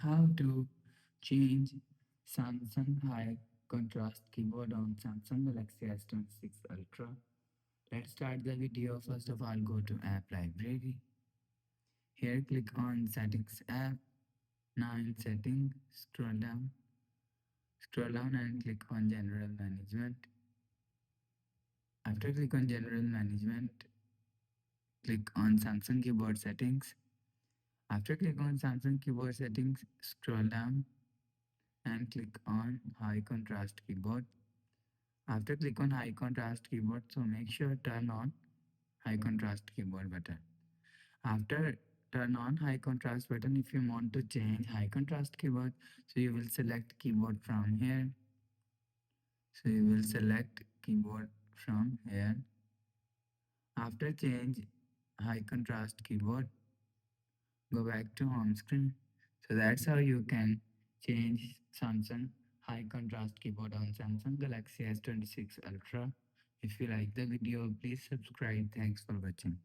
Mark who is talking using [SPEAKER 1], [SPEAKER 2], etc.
[SPEAKER 1] How to change Samsung high contrast keyboard on Samsung Galaxy S26 Ultra. Let's start the video. First of all, go to App Library. Here, click on Settings app. Now in Settings, scroll down and click on General Management. After click on General Management, click on Samsung Keyboard Settings. After click on Samsung Keyboard Settings, scroll down and click on High Contrast Keyboard. After click on high contrast keyboard, so make sure turn on high contrast keyboard button. After turn on high contrast button, if you want to change high contrast keyboard, so you will select keyboard from here. So you will select keyboard from here. After change high contrast keyboard, go back to home screen. So that's how you can change Samsung high contrast keyboard on Samsung Galaxy S26 Ultra. If you like the video, please subscribe. Thanks for watching.